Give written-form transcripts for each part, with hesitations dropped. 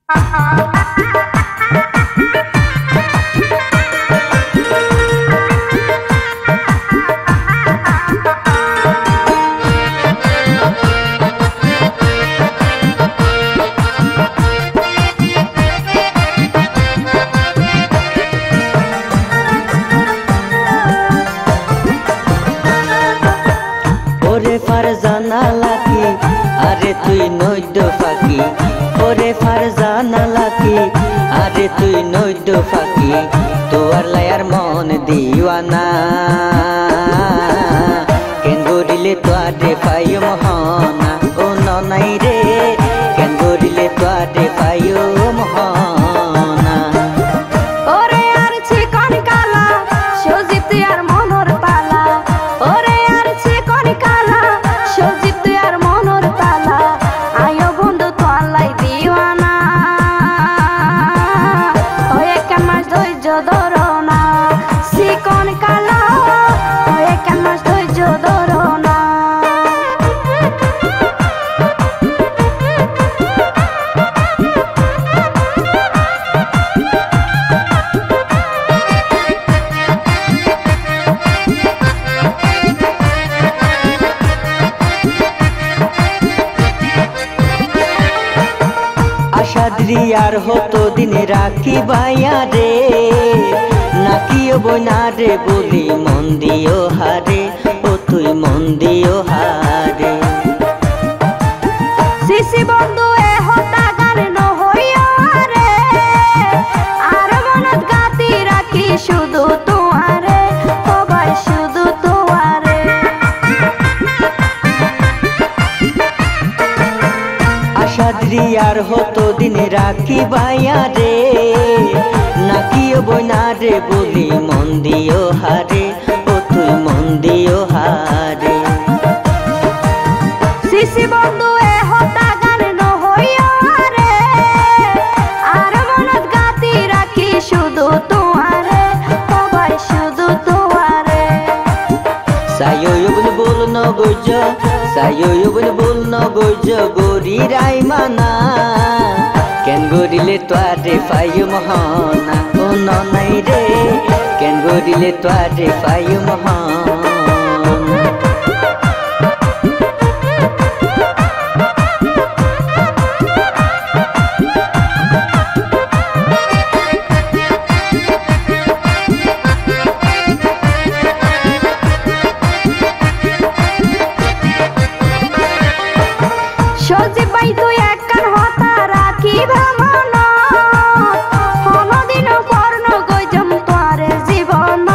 ওরে ফারজানা লাকি আরে তুই নৈদ্য ফাঁকি, ওরে ফারজানা লাকি আরে তুই নৈদ্য ফাঁকি, তোয়ার লায়ার মন দিওয়ানা কেন গরিলে তোয়ারে পাইও মহনা ও ননাই রে, কেন গরিলে তোয়ারে পাইও মহনা। ওরে আর চিকন কালা সজীব তুই আর মনোর তালা, ওরে আর চিকন কালা সজীব তুই আর মনোর তালা, আয়ো বন্ধু তোয়ালাই দিওয়ানা ওই কেন মাস ধৈর্য ধরো না, চিকন কালা ওই কেন মাস ধৈর্য ধরো না। আশাদ্রি আর হতো দিনে রাখি বাইয়া রে, নাকিও বইনা রে বলি মন দিও হারে, ও তুই মন দিও হারে। সিসি বন্ধু এ হতা গান নহইও রে, আর মনত গাতি রাখি শুধু তোমারে, ও ভাই শুধু তোমারে। আশাদ্রি আর হতো দিনে রাখি বাইয়া রে, নাকিও বইনা রে বলি মন দিও হারে, ও তুই মন দিও হারে। সিসি বন্ধু এ হতা গান নহইও রে, আর মনত গাতি রাখি শুধু তোমারে, ও ভাই শুধু তোমারে। সায়ো বল বল ন গজ, সায়ো বল বল ন গজ গরি রাই মানা, কেন গরিলে তোয়ারে পাইও মহনা ও ননাই রে, কেন গরিলে তোয়ারে পাইও মহনা। সজীব ভাই তুই একখান হতা রাখি ভামন, কোনদিন পর্ণ গইজম তোরে জীবন,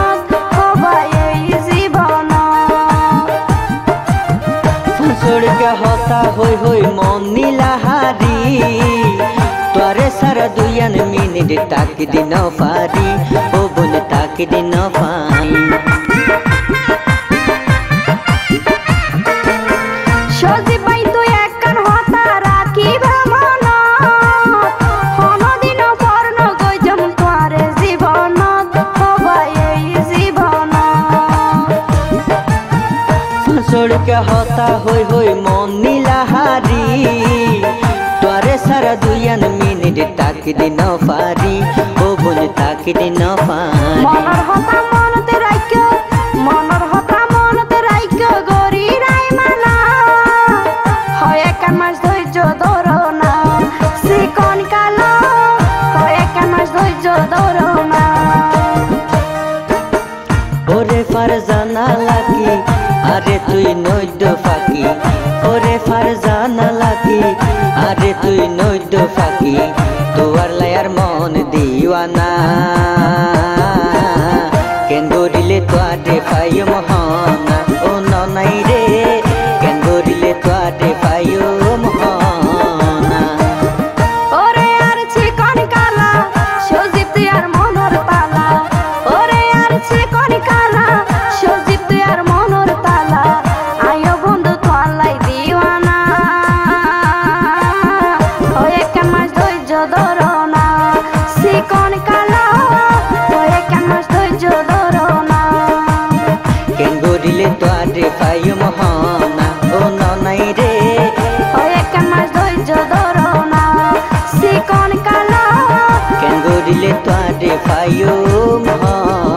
ও ভাই এই জীবন। ফুসড়কে হতা হই হই মন নীলাহারি, তোরে সারা দুয়ান মিনিট তাকি দিন পারি, ও বোন তাকি দিন পাই। সজীব ভাই তুই একখান হতা রাখি ভামন, কোনদিন পর্ণ গইজম তোরে জীবন, ও ভাই এই জীবন। ফুসড়কে হতা হই হই মন নীলাহারি, তোরে সারা দুয়ান মিনিট তাকি দিন পারি, ও বোন তাকি দিন পাই। মনের হতা মনতে রাইখো, মনের হতা মনতে রাইখো গরি রাই মানা, হয় একখান মাস ধৈর্য ধরো না, চিকন কালো হয় একখান মাস ধৈর্য ধরো না। ওরে ফারজানা লাকি আরে তুই নৈদ্য ফাঁকি, ওরে ফারজানা লাকি আরে তুই নৈদ্য ফাঁকি, তোয়ার লায়ার মন দিওয়ানা কেন গরিলে তোয়ারে পাইও মহনা ও ননাই রে, কেন গরিলে তোয়ারে পাইও মহনা। ওরে আর চিকন কালা সজীব তুই আর মনোর তালা, ওরে আর চিকন কালা সজীব তুই আর মনোর তালা, আয়ো বন্ধু তোয়ালাই দিওয়ানা ওই গরিলে তোয়ারে পাইও মহানা।